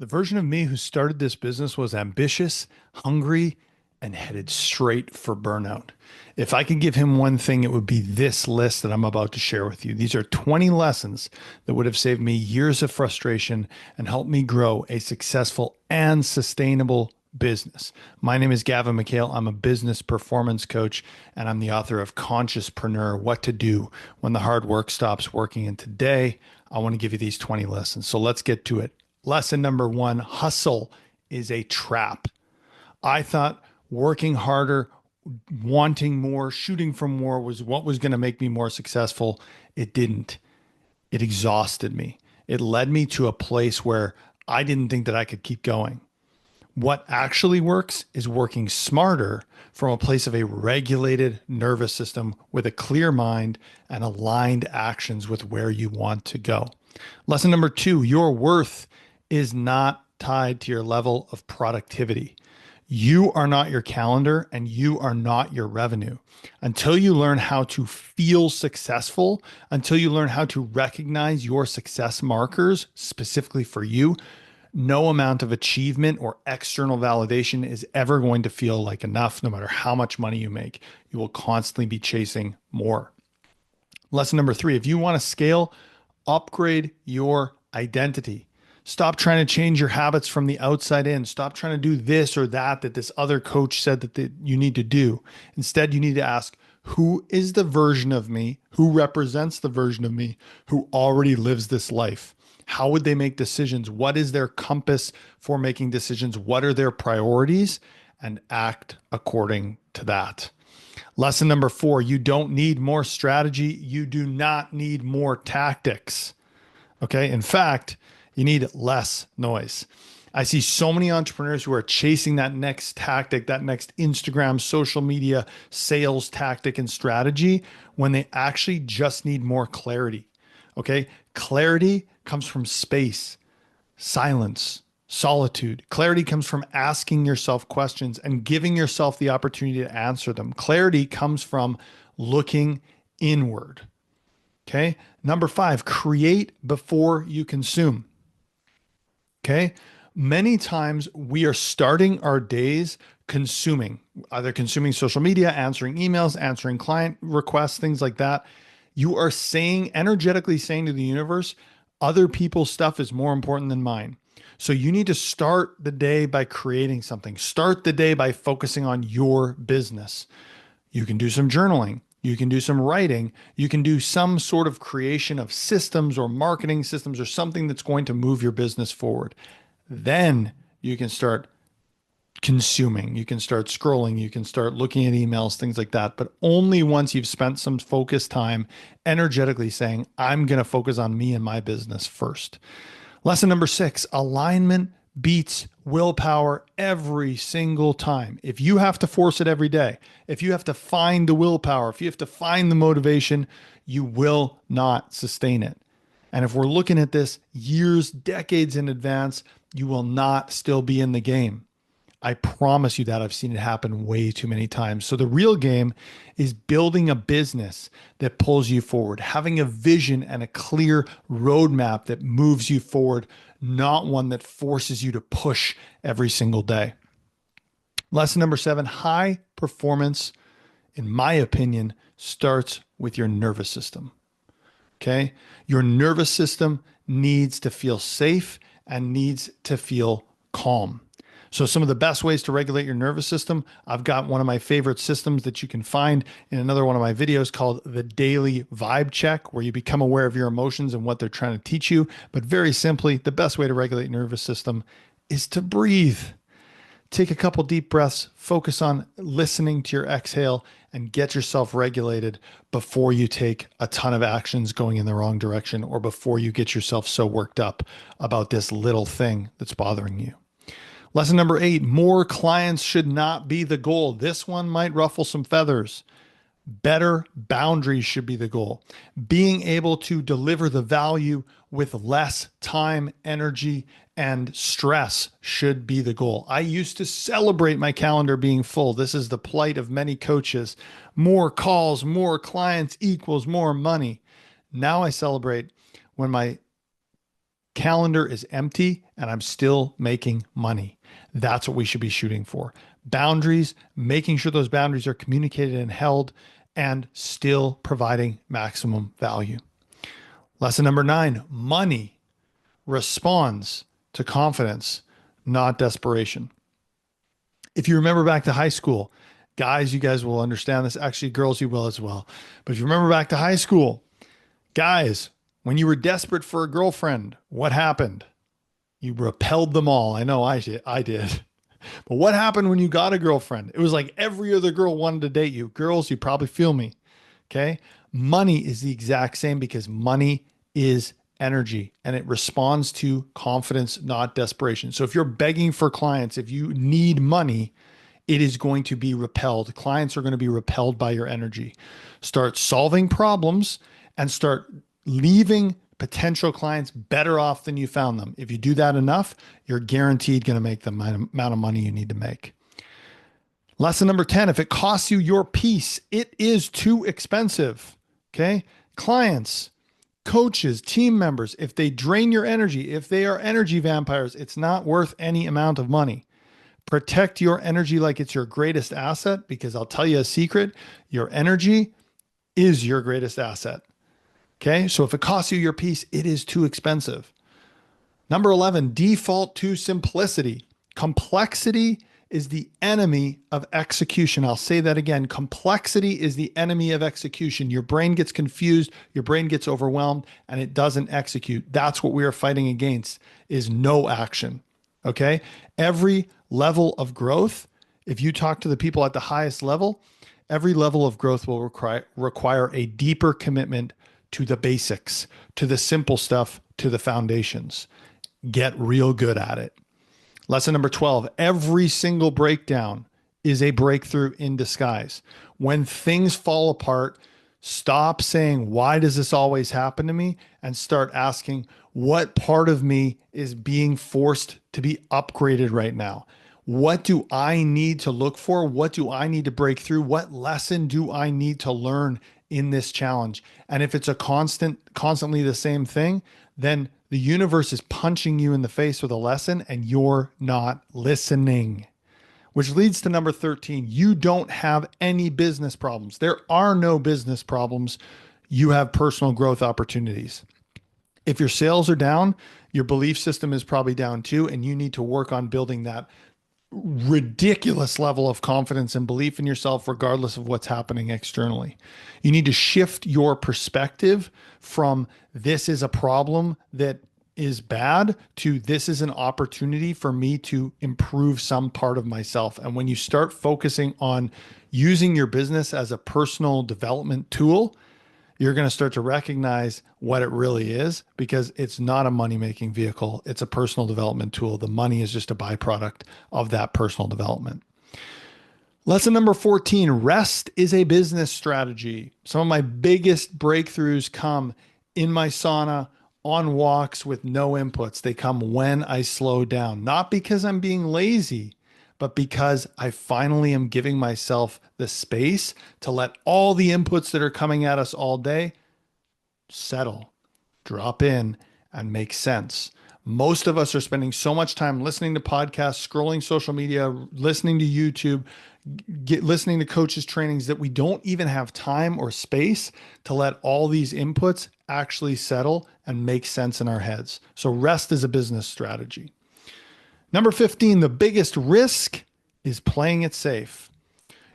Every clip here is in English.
The version of me who started this business was ambitious, hungry, and headed straight for burnout. If I could give him one thing, it would be this list that I'm about to share with you. These are 20 lessons that would have saved me years of frustration and helped me grow a successful and sustainable business. My name is Gavin McHale. I'm a business performance coach, and I'm the author of Consciouspreneur: What to Do When the Hard Work Stops Working. And today, I want to give you these 20 lessons. So let's get to it. Lesson number one: hustle is a trap. I thought working harder, wanting more, shooting for more was what was going to make me more successful. It didn't. It exhausted me. It led me to a place where I didn't think that I could keep going. What actually works is working smarter from a place of a regulated nervous system with a clear mind and aligned actions with where you want to go. Lesson number two: your worth is not tied to your level of productivity. You are not your calendar and you are not your revenue. Until you learn how to feel successful, until you learn how to recognize your success markers specifically for you, no amount of achievement or external validation is ever going to feel like enough, no matter how much money you make. You will constantly be chasing more. Lesson number three: if you want to scale, upgrade your identity. Stop trying to change your habits from the outside in. Stop trying to do this or that this other coach said that you need to do. Instead, you need to ask, who is the version of me, who represents the version of me who already lives this life? How would they make decisions? What is their compass for making decisions? What are their priorities? And act according to that. Lesson number four: you don't need more strategy. You do not need more tactics. Okay. In fact, you need less noise. I see so many entrepreneurs who are chasing that next tactic, that next Instagram, social media, sales tactic and strategy when they actually just need more clarity. Okay. Clarity comes from space, silence, solitude. Clarity comes from asking yourself questions and giving yourself the opportunity to answer them. Clarity comes from looking inward. Okay. Number five: create before you consume. Okay. Many times we are starting our days consuming, either consuming social media, answering emails, answering client requests, things like that. You are energetically saying to the universe, other people's stuff is more important than mine. So you need to start the day by creating something. Start the day by focusing on your business. You can do some journaling. You can do some writing. You can do some sort of creation of systems or marketing systems or something that's going to move your business forward. Then you can start consuming. You can start scrolling. You can start looking at emails, things like that. But only once you've spent some focused time energetically saying, I'm going to focus on me and my business first. Lesson number six: alignment beats willpower every single time. If you have to force it every day, if you have to find the willpower, if you have to find the motivation, you will not sustain it. And if we're looking at this years, decades in advance, you will not still be in the game. I promise you that. I've seen it happen way too many times. So the real game is building a business that pulls you forward, having a vision and a clear roadmap that moves you forward, not one that forces you to push every single day. Lesson number seven: high performance, in my opinion, starts with your nervous system. Okay. Your nervous system needs to feel safe and needs to feel calm. So some of the best ways to regulate your nervous system, I've got one of my favorite systems that you can find in another one of my videos called the Daily Vibe Check, where you become aware of your emotions and what they're trying to teach you. But very simply, the best way to regulate your nervous system is to breathe. Take a couple deep breaths, focus on listening to your exhale, and get yourself regulated before you take a ton of actions going in the wrong direction, or before you get yourself so worked up about this little thing that's bothering you. Lesson number eight: more clients should not be the goal. This one might ruffle some feathers. Better boundaries should be the goal. Being able to deliver the value with less time, energy, and stress should be the goal. I used to celebrate my calendar being full. This is the plight of many coaches. More calls, more clients equals more money. Now I celebrate when my calendar is empty and I'm still making money. That's what we should be shooting for. Boundaries, making sure those boundaries are communicated and held, and still providing maximum value. Lesson number 9, money responds to confidence, not desperation. If you remember back to high school, guys, you guys will understand this. Actually, girls, you will as well. But if you remember back to high school, guys, when you were desperate for a girlfriend, what happened? You repelled them all. I know I did. But what happened when you got a girlfriend? It was like every other girl wanted to date you. Girls, you probably feel me. Okay. Money is the exact same because money is energy and it responds to confidence, not desperation. So if you're begging for clients, if you need money, it is going to be repelled. Clients are going to be repelled by your energy. Start solving problems and start leaving potential clients better off than you found them. If you do that enough, you're guaranteed going to make the amount of money you need to make. Lesson number 10, if it costs you your peace, it is too expensive. Okay. Clients, coaches, team members, if they drain your energy, if they are energy vampires, it's not worth any amount of money. Protect your energy like it's your greatest asset, because I'll tell you a secret, your energy is your greatest asset. Okay. So if it costs you your peace, it is too expensive. Number 11, default to simplicity. Complexity is the enemy of execution. I'll say that again. Complexity is the enemy of execution. Your brain gets confused, your brain gets overwhelmed, and it doesn't execute. That's what we are fighting against, is no action. Okay. Every level of growth, if you talk to the people at the highest level, every level of growth will require a deeper commitment to the basics, to the simple stuff, to the foundations. Get real good at it. Lesson number 12, every single breakdown is a breakthrough in disguise. When things fall apart, stop saying, why does this always happen to me? And start asking, what part of me is being forced to be upgraded right now? What do I need to look for? What do I need to break through? What lesson do I need to learn in this challenge? And if it's a constantly the same thing, then the universe is punching you in the face with a lesson and you're not listening. Which leads to number 13. You don't have any business problems. There are no business problems. You have personal growth opportunities. If your sales are down, your belief system is probably down too, and you need to work on building that ridiculous level of confidence and belief in yourself, regardless of what's happening externally. You need to shift your perspective from this is a problem that is bad to this is an opportunity for me to improve some part of myself. And when you start focusing on using your business as a personal development tool, you're going to start to recognize what it really is, because it's not a money-making vehicle. It's a personal development tool. The money is just a byproduct of that personal development. Lesson number 14, rest is a business strategy. Some of my biggest breakthroughs come in my sauna, on walks with no inputs. They come when I slow down, not because I'm being lazy, but because I finally am giving myself the space to let all the inputs that are coming at us all day settle, drop in, and make sense. Most of us are spending so much time listening to podcasts, scrolling social media, listening to YouTube, listening to coaches' trainings, that we don't even have time or space to let all these inputs actually settle and make sense in our heads. So rest is a business strategy. Number 15, the biggest risk is playing it safe.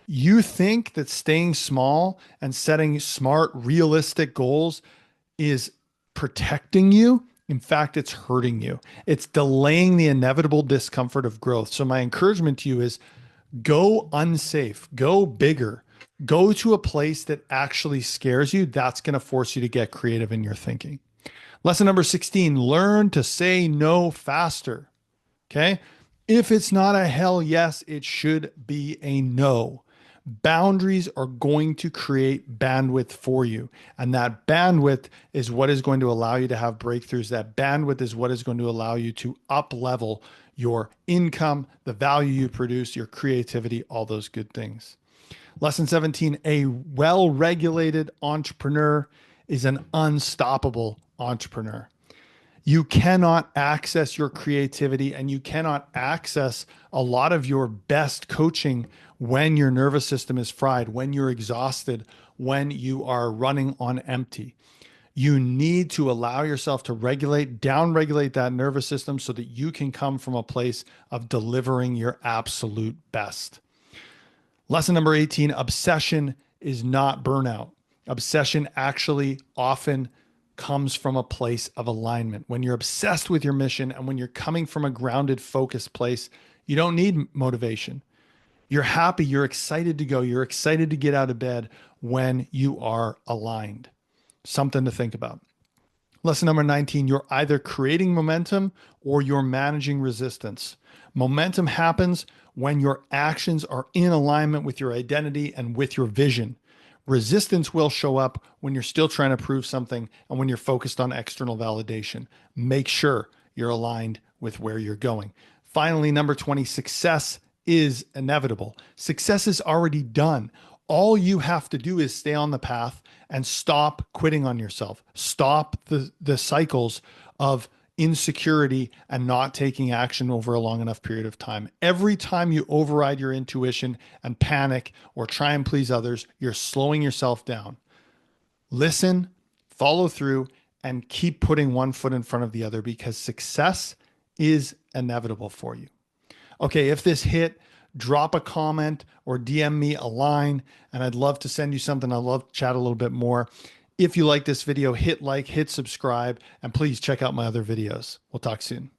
You think that staying small and setting smart, realistic goals is protecting you. In fact, it's hurting you. It's delaying the inevitable discomfort of growth. So my encouragement to you is go unsafe, go bigger, go to a place that actually scares you. That's going to force you to get creative in your thinking. Lesson number 16, learn to say no faster. Okay. If it's not a hell yes, it should be a no. Boundaries are going to create bandwidth for you. And that bandwidth is what is going to allow you to have breakthroughs. That bandwidth is what is going to allow you to up level your income, the value you produce, your creativity, all those good things. Lesson 17, a well-regulated entrepreneur is an unstoppable entrepreneur. You cannot access your creativity and you cannot access a lot of your best coaching when your nervous system is fried, when you're exhausted, when you are running on empty. You need to allow yourself to regulate, down regulate that nervous system so that you can come from a place of delivering your absolute best. Lesson number 18, obsession is not burnout. Obsession actually often comes from a place of alignment. When you're obsessed with your mission and when you're coming from a grounded, focused place, you don't need motivation. You're happy, you're excited to go, you're excited to get out of bed when you are aligned. Something to think about. Lesson number 19, you're either creating momentum or you're managing resistance. Momentum happens when your actions are in alignment with your identity and with your vision. Resistance will show up when you're still trying to prove something and when you're focused on external validation. Make sure you're aligned with where you're going. Finally, number 20, success is inevitable. Success is already done. All you have to do is stay on the path and stop quitting on yourself. Stop the cycles of insecurity and not taking action over a long enough period of time. Every time you override your intuition and panic or try and please others, you're slowing yourself down. Listen, follow through, and keep putting one foot in front of the other because success is inevitable for you. Okay, if this hit, drop a comment or DM me a line, and I'd love to send you something. I'd love to chat a little bit more. If you like this video, hit like, hit subscribe, and please check out my other videos. We'll talk soon.